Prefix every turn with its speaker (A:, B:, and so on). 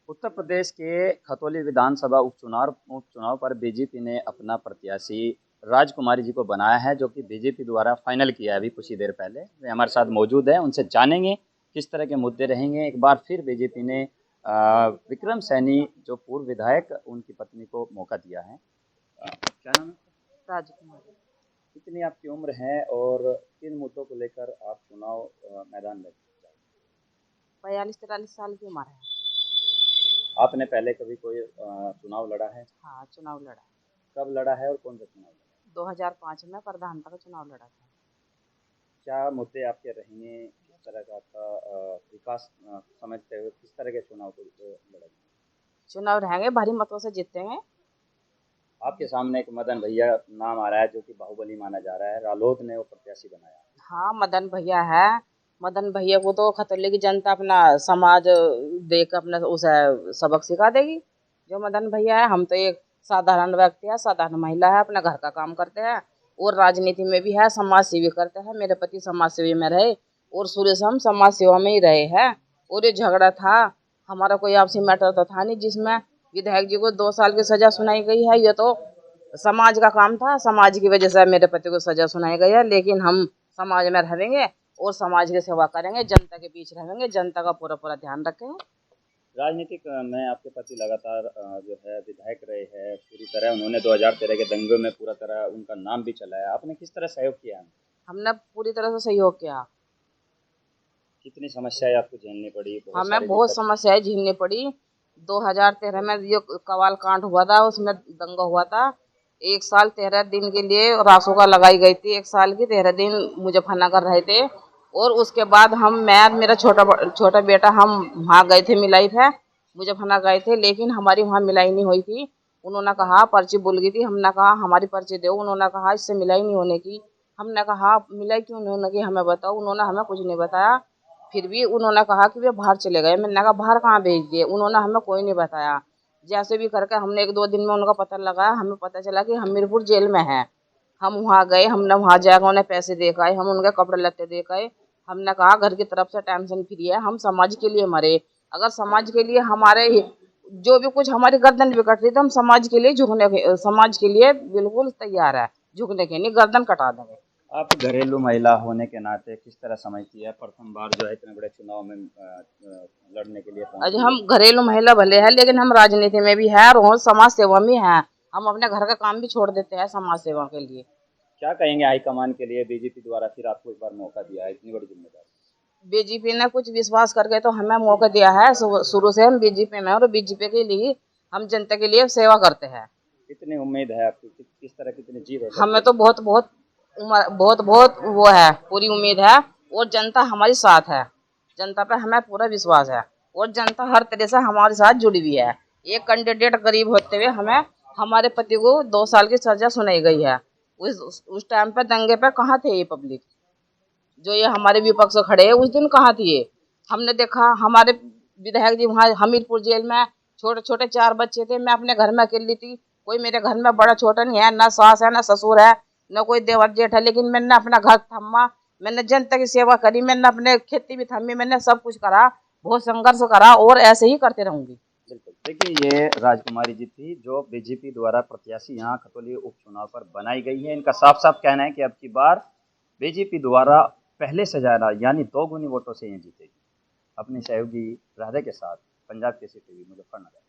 A: उत्तर प्रदेश के खतौली विधानसभा उपचुनाव पर बीजेपी ने अपना प्रत्याशी राजकुमारी जी को बनाया है, जो कि बीजेपी द्वारा फाइनल किया है अभी कुछ ही देर पहले। वे हमारे साथ मौजूद हैं, उनसे जानेंगे किस तरह के मुद्दे रहेंगे। एक बार फिर बीजेपी ने विक्रम सैनी जो पूर्व विधायक, उनकी पत्नी को मौका दिया है। क्या नाम है?
B: राजकुमारी।
A: कितनी आपकी उम्र है और किन मुद्दों को लेकर आप चुनाव मैदान में?
B: 42-43 साल की उम्र है।
A: आपने पहले कभी कोई चुनाव लड़ा है?
B: हाँ, चुनाव लड़ा है।
A: कब लड़ा है और कौन सा चुनाव लड़ा है?
B: 2005 में प्रधानता का चुनाव लड़ा था।
A: क्या मुद्दे आपके रहेंगे? किस तरह का आपका विकास समझते हुए किस तरह के चुनाव को लड़ेंगे?
B: चुनाव रहेंगे, भारी मतों से जीतेंगे।
A: आपके सामने एक मदन भैया नाम आ रहा है, जो कि बाहुबली माना जा रहा है। रालोद ने वो प्रत्याशी बनाया।
B: हाँ, मदन भैया है। मदन भैया को तो खतौली की जनता अपना समाज देख अपना उसे सबक सिखा देगी। जो मदन भैया है, हम तो एक साधारण व्यक्ति है, साधारण महिला है, अपना घर का काम करते हैं और राजनीति में भी है, समाज सेवी करते हैं। मेरे पति समाज सेवी में रहे और शुरू से हम समाज सेवा में ही रहे हैं। और ये झगड़ा था, हमारा कोई आपसी मैटर तो था नहीं जिसमें विधायक जी को 2 साल की सजा सुनाई गई है। ये तो समाज का काम था, समाज की वजह से मेरे पति को सजा सुनाई गई है। लेकिन हम समाज में रहेंगे और समाज की सेवा करेंगे, जनता के बीच रहेंगे, जनता का पूरा पूरा ध्यान रखेंगे।
A: राजनीतिक में आपके पति लगातार जो है विधायक रहे हैं पूरी तरह। उन्होंने 2013 के दंगों में पूरा तरह उनका नाम भी चलाया। आपने किस तरह सहयोग किया?
B: हमने पूरी तरह से सहयोग किया।
A: कितनी समस्याएं आपको झेलनी पड़ी? बहुत
B: हमें
A: सारी
B: बहुत
A: दिक्कत।
B: समस्याएं झेलनी पड़ी। 2013 में जो कवाल कांड हुआ था, उसमें दंगा हुआ था। 1 साल 13 दिन के लिए रासुका लगाई गई थी। 1 साल की 13 दिन मुजफ्फरनगर रहे थे। और उसके बाद मैं मेरा छोटा बेटा हम वहाँ गए थे, मिलाई है मुजफ्फरनगर गए थे, लेकिन हमारी वहाँ मिलाई नहीं हुई थी। उन्होंने कहा पर्ची भूल गई थी। हमने कहा हमारी पर्ची दो। उन्होंने कहा इससे मिलाई नहीं होने की। हमने कहा मिलाई क्यों नहीं होने की, हमें बताओ। उन्होंने हमें कुछ नहीं बताया। फिर भी उन्होंने कहा कि वे बाहर चले गए। मैंने कहा बाहर कहाँ भेज दिए? उन्होंने हमें कोई नहीं बताया। जैसे भी करके हमने 1-2 दिन में उनका पता लगाया। हमें पता चला कि हमीरपुर जेल में है। हम वहाँ गए, हमने वहाँ जाकर उन्हें पैसे दे के आए, हम उनके कपड़े लत्ते दे के आए। हमने कहा घर की तरफ से टेंशन फ्री है, हम समाज के लिए मरे। अगर समाज के लिए हमारे जो भी कुछ हमारी गर्दन भी कट रही तो हम समाज के लिए समाज के लिए बिल्कुल तैयार है। झुकने के नहीं, गर्दन कटा देंगे।
A: आप घरेलू महिला होने के नाते किस तरह समझती है प्रथम बार जो है इतने बड़े चुनाव में लड़ने के लिए
B: आज
A: पहुंची
B: हम
A: है?
B: घरेलू महिला भले हैं, लेकिन हम राजनीति में भी है और समाज सेवा में है। हम अपने घर का काम भी छोड़ देते हैं समाज सेवा के लिए।
A: क्या कहेंगे हाईकमान के लिए? बीजेपी द्वारा फिर आपको एक बार मौका दिया है, इतनी बड़ी जिम्मेदारी।
B: बीजेपी ने कुछ विश्वास करके तो हमें मौका दिया है। शुरू से हम बीजेपी में और बीजेपी के लिए हम जनता के लिए सेवा करते हैं।
A: कितनी उम्मीद है आपकी? किस तरह कितनी जीत हो सकती
B: हमें
A: है?
B: तो बहुत बहुत बहुत बहुत वो है, पूरी उम्मीद है। और जनता हमारे साथ है, जनता पे हमें पूरा विश्वास है और जनता हर तरह से हमारे साथ जुड़ी हुई है। एक कैंडिडेट गरीब होते हुए हमें हमारे पति को 2 साल की सजा सुनाई गई है। उस टाइम पे दंगे पे कहाँ थे ये पब्लिक? जो ये हमारे विपक्ष खड़े हैं उस दिन कहाँ थी ये? हमने देखा हमारे विधायक जी वहाँ हमीरपुर जेल में, छोटे छोटे 4 बच्चे थे। मैं अपने घर में अकेली थी, कोई मेरे घर में बड़ा छोटा नहीं है, ना सास है ना ससुर है न कोई देवर जेठ है। लेकिन मैंने अपना घर थमा, मैंने जनता की सेवा करी, मैंने अपने खेती भी थमी, मैंने सब कुछ करा, बहुत संघर्ष करा और ऐसे ही करते रहूंगी।
A: बिल्कुल। देखिए, ये राजकुमारी जी थी जो बीजेपी द्वारा प्रत्याशी यहाँ खतौली उपचुनाव पर बनाई गई है। इनका साफ साफ कहना है कि अब की बार बीजेपी द्वारा पहले से ज़्यादा यानी 2 गुनी वोटों से ये जीतेगी। अपनी सहयोगी राधे के साथ पंजाब केसरी टीवी, मुजफ्फरनगर।